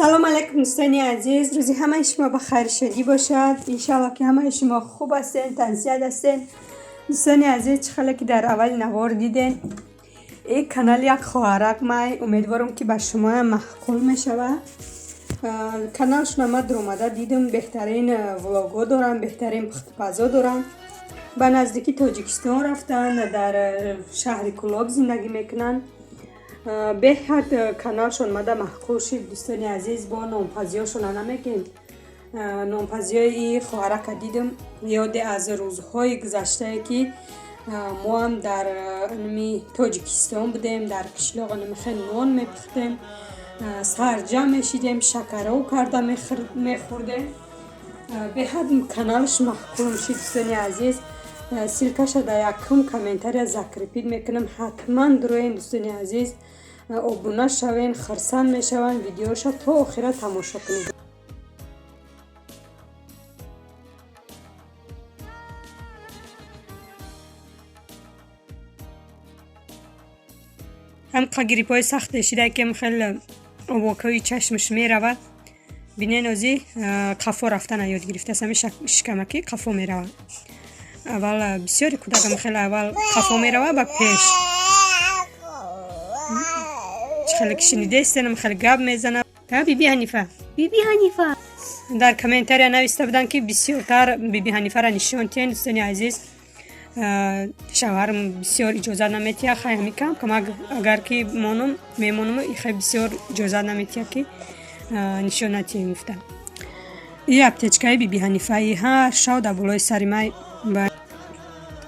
سلام علیکم دوستان عزیز، روزی همه شما بخیر شدی باشد. انشالله که همه شما خوب هستین، تنسیت هستین. دوستان عزیز، چخاله که در اول نوار دیدین این کانال یک خواهرک مای امیدوارم که به شما محقول میشود. کانالشون ما در اومده دیدم بهترین ولاگو دارن، بهترین پختپزا دارن. به نزدیکی تاجیکستان رفتن، در شهر کلاب زندگی میکنن. به حد کانالشون مده محقول شد دوستان عزیز. با نامپزیاشون نمیگیم، نامپزیای خواهرک دیدم یاد از روزهای گذشته که ما هم در تاجیکستان بودیم، در قشلاق خیلی نان میپختیم، سرجم میشیدیم، شکرو کرده میخوردیم. به حد کانالش محقول شد دوستان عزیز. سیلکش در یکم کامنتاری ذکر پید میکنم، حتما دروین دوستان عزیز ابونه شوین، خرسند میشوین، ویدیوشا تا آخر تماشا کنید. هم قگیری پای سخت شده که خیلی آواکای چشمش میرود. بینین ازی قفا رفتن یاد گرفته، سمی شکمکی قفا میرود. اول بسیاری کودکم خیلی اول قفا میرود و پیش خیلی شنیده استنم خیلی گپ میزنه. بیبی حنیفه در کامنتاری نوشته بودن که بسیارتر بیبی حنیفه را نشون تین دوستان عزیز. شوهرم بسیار اجازه نمیتیه خیلی میکم که اگر که میمونم خیلی بسیار اجازه نمیتیه که نشونتی میفتم. این اپتیچکای بیبی حنیفه ای ها شو در بالای سری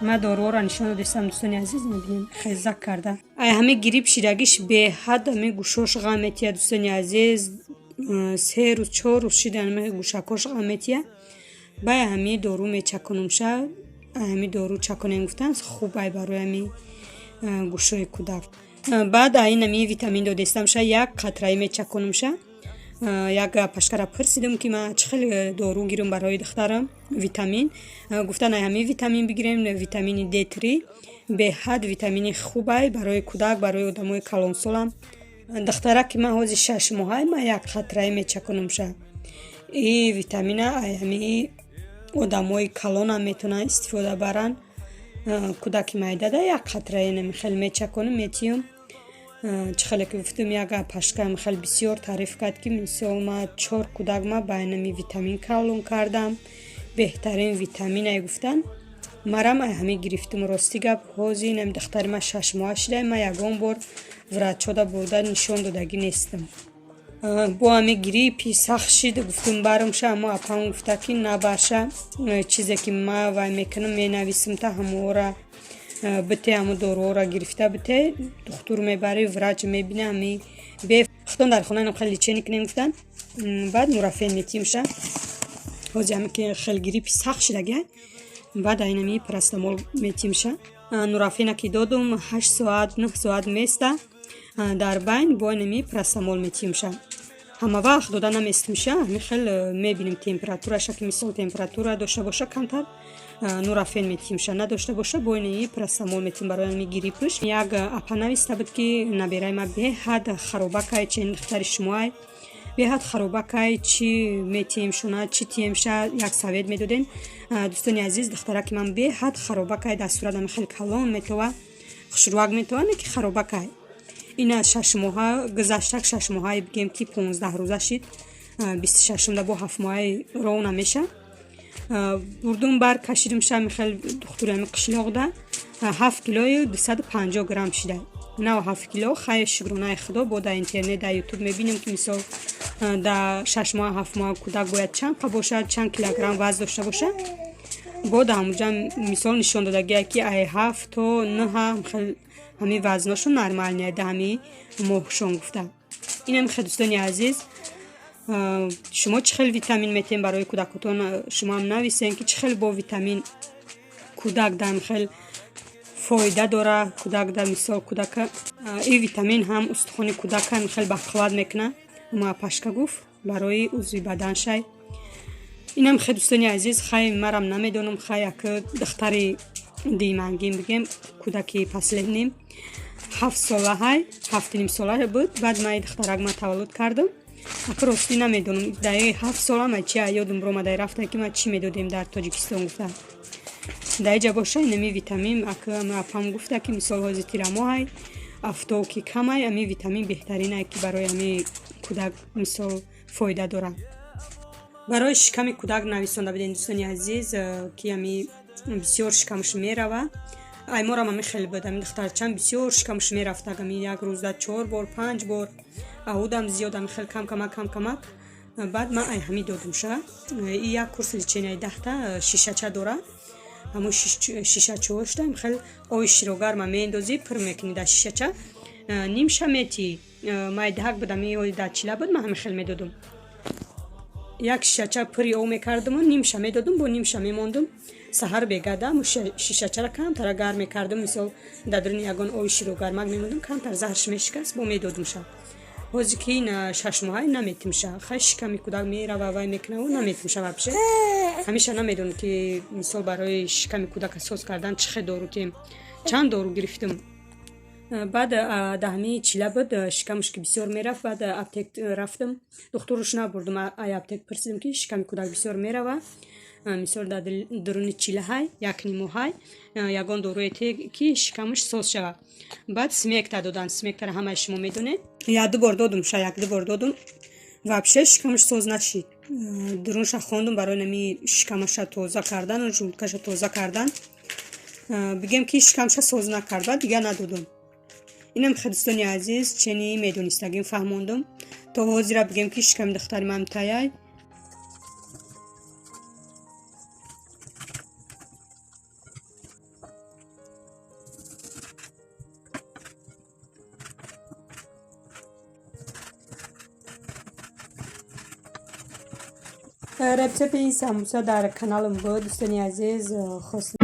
ما دارو را نشون دادم دوستان عزیز. میبینیم خیزک کرده. همه گریپ شیرگیش به حد همه گوشاش غمتیه دوستان عزیز. 3 روز 4 روز شده همه گوشکاش غمتیه. با همه دارو میچکنم شد، همه دارو چکنم گفتن خوبه برای همه گوشای کودک. بعد این همه ویتامین دادستم شد، یک قطره میچکنم شد. یک پشکره پرسیدم که من چخیل دارو گیرم برای دخترم ویتامین. گفتن همه ویتامین بگیریم، ویتامین D3 به حد ویتامین خوبه برای کودک، برای آدمای کلان سالم. دختره که من حوض 6 ماه من یک قطره میچکنم شد. این ویتامین همه آدمای کلان هم میتونن استفاده برن. کودک معده ده یک قطره نمیخیل میچکنم میتیم. چخیلی که گفتم یک پشکم خیلی بسیار تعریف کرد که مثلا ما 4 کودک ما باینمی ویتامین کلون کردم، بهترین ویتامین گفتن. مرم همه گرفتم راستی گپ حوزی نم دختر ما 6 ماه شده. ما یکم بار ورچودا برده نشون دادگی نیستم. با همه گریپی سخت شد گفتم برام شه، اما اپام گفته که نباشه چیزی که ما وای میکنم مینویسم تا همه را بته، همه دارو را گرفته بته دکتر میبره وراج میبینه همه به خودم در خونه خیلی چه نکنیم گفتن. بعد مرافعین میتیم شه حوزی همه که خیلی گریپی سخت شده. بعد اینمی پرستامول میتیم شه. مرافعین که دادم 8 ساعت 9 ساعت میسته در بین با اینمی پرستامول میتیم شه. همه وقت دادن نمیستم شه. همه خیلی میبینیم تمپراتورش که مثلا تمپراتور داشته باشه کمتر نورافین میتیم شه، نداشته باشه با اینمی پرستامول میتیم برای گریپش. یک اپا نوشته بود که نبیرای ما به حد خرابکای چین دختر شما به حد خرابکای چی میتیم شونه چی تیم شه یک سوید میدادین دوستان عزیز. دختره که من به حد خرابکای دستورات خیلی کلان میتوه خشروق میتوه که خرابکای این 6 ماه گذشته 6 ماه بگیم که 15 روزه شد 26 با 7 ماه رو نمیشه. بردم بر کشیدم شم خیلی دخترم قشلاق ده 7 کیلو 250 گرم شده. نه 7 کیلو خیلی شکرانه خدا. با در اینترنت در یوتیوب میبینیم که مثلا در 6 ماه 7 ماه کودک باید چند باشد، چند کیلوگرم وزن داشته باشه. با در همونجا مثال نشان داده که 7 تا 9 هم خیلی همین وزناشون نرمال نیده همین ماهشون گفتم. این هم خیلی دوستانی عزیز شما چه خیلی ویتامین میتین برای کودکتون شما هم نویسین که چه خیلی با ویتامین کودک دم خیلی فایده داره. کودک در مثال کودک این ویتامین هم استخوان کودک هم خیلی بقوت میکنه. ما پشکه گفت برای عضو بدن شای. این هم خیلی دوستانی عزیز خیلی مرم نمیدونم خیلی که دختری دیمانگیم بگیم کودکی پسلینیم 7 ساله های 7 نیم ساله بود. بعد من دخترک ما تولد کردم آخه راستی نمیدونم دقیقه 7 سالم چی یادم برآمده رفتم که ما چی میدادیم در تاجیکستان گفتم در اینجا باشه اینمی ویتامین اکه ما اپام گفته که مثال هازی تیرما های افتو که کم های امی ویتامین بهترینه که برای امی کودک مثال فایده داره برای شکم کودک نویسنده بدین دوستانی عزیز که امی بسیار شکمش میروه ایمار هم خیلی بودم دخترچم بسیار شکمش میرفت اگه یک روز در 4 بار 5 بار اودم زیادم خیلی کم کمک بعد من ای همی دادم شه این یک کورس لیچینه 10 تا شیشه داره همون شیشه چوشتم خیلی آی شیروگر ما میندازی پر میکنی در شیشه نیم شمیتی ما دهک بودم این در چیله بود من همه خیلی میدادم یک شیشه پری او میکردم و نیم شمی دادم با نیم شمی موندم سحر بگردم و شیشه را کم تر گرم میکردم مثل دادرنی یگان آی شیروگر مگ میموندم کم تر زهرش میشکست با میدادم شه بازی که این 6 ماهی نمیتیم شه خیش کمی کودک میره و وای میکنه و نمیتیم شه بپشه همیشه نمیدونم که مثال برای شکم کودک اساس کردن چه دارو که چند دارو گرفتم بعد دهمی چیله بود شکمش که بسیار میرفت بعد اپتک رفتم دکترش نبردم ای اپتک پرسیدم که شکم کودک بسیار میره مثال درون چیله های یک نیمو های یگان داروی که شکمش ساز شود بعد سمیکتا دادن سمیکتا همه شما میدونید یک دو بار دادم یک دو بار دادم و بشه شکمش ساز نشید درونش خواندم برای نمی شکمش تازه کردن و جلدکش تازه کردن بگم که شکمش ساز نکرد دیگه ندادم اینم خدستانی عزیز چنی میدونستگیم فهموندم تا حاضر بگم که شکم دختری من تایای رسیپی این سموسا در کانالم بود دوستانی عزیز خواست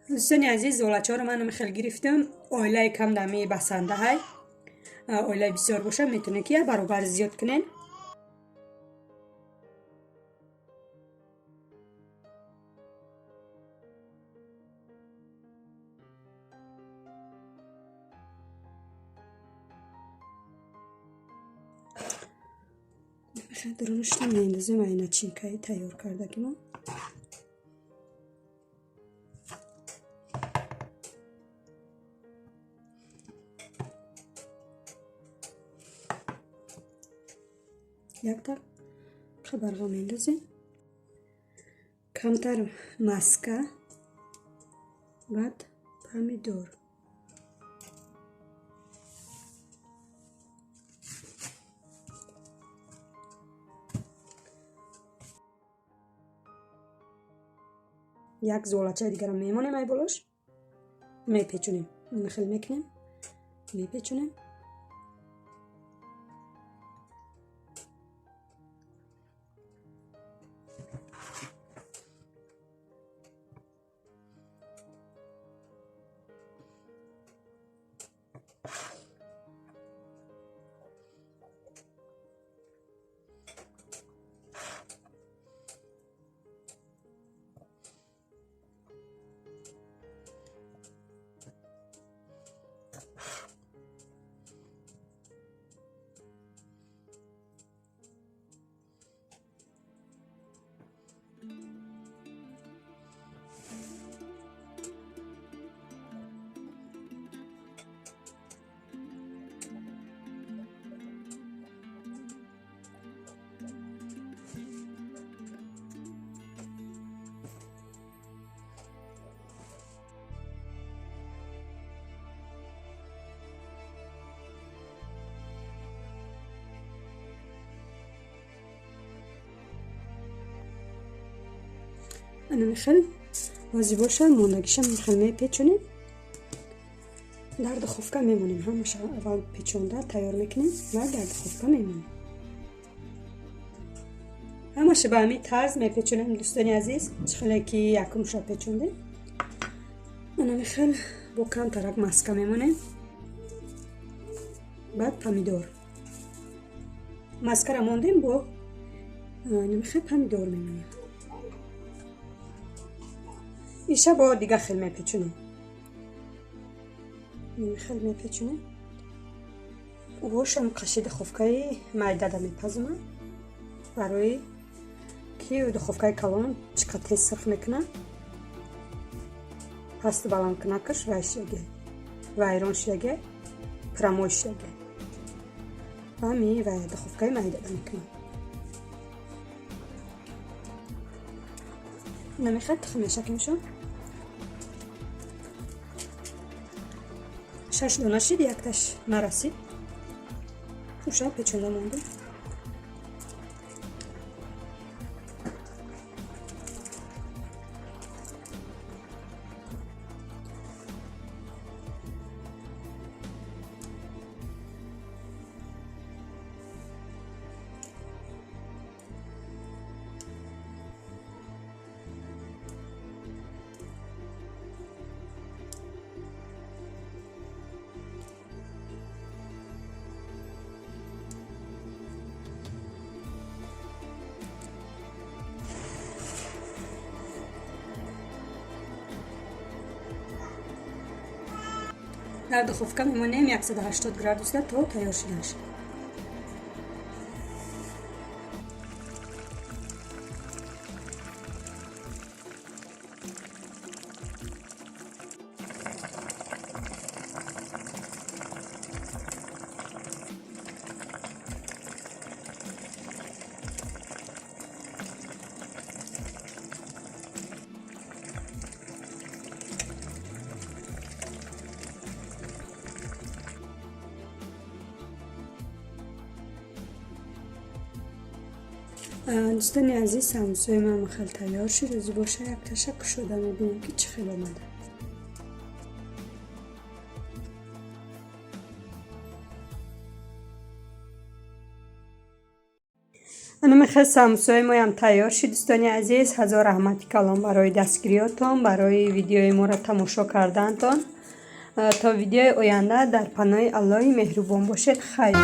دوستانی عزیز، زولچه ها رو من خیلی گرفتم. آیله کم دمی بسنده های، آیله بسیار باشه میتونه که برابر زیاد کنین. خیلی درونش نمیندازیم. اینا چینکایی تیار کرده که ما یک تا خبرها میندازیم. کمتر مسکه، بعد پامیدور، یک زولچه دیگر میمونیم. ای بولش میپیچونیم، مخل میکنیم، میپیچونیم. انا میخل بازی باشه موندگیشم میخل میپیچونیم. در دخوفکه میمونیم. همشه اول پیچونده تیار میکنیم و در دخوفکه میمونیم. همشه به همین طرز میپیچونیم. دوستانی عزیز، چخیلی که یکم شا پیچونده انا میخل با کم ترک مسکه میمونیم. بعد پامیدور مسکه را موندیم، با نمیخل پامیدور میمونیم. ایشه با دیگه خیلی میپیچونیم. خیلی میپیچونیم. وشم قشی دخوفکه معده دا میپزمه برای که دخوفکه کلان چقدر تیز سرخ میکنه. هست بالان کنکش وایشیگه وایرونشیگه پراموشیگه و می و دخوفکه معده دا میکنه. نمیخواد تخمیشه کمشون 6 دانه شد، یک تاش نرسید. خوشا پیچونده مونده. در دخوفکه میمونیم 180 گرادوس تا تیار شده شد. دوستانی عزیز، سموسای من خیلی تیار شد. روزی باشه یک تشک شده. میبینیم که چه خیلی آمده. ҳанамихе самусои моям тайёр шид. Дӯстони азиз, ҳазор раҳмати калон барои дастгириётон, барои видеои моро тамошо кардаантон. То видеои оянда дар паноҳи Аллоҳи меҳрубон бошед. хайр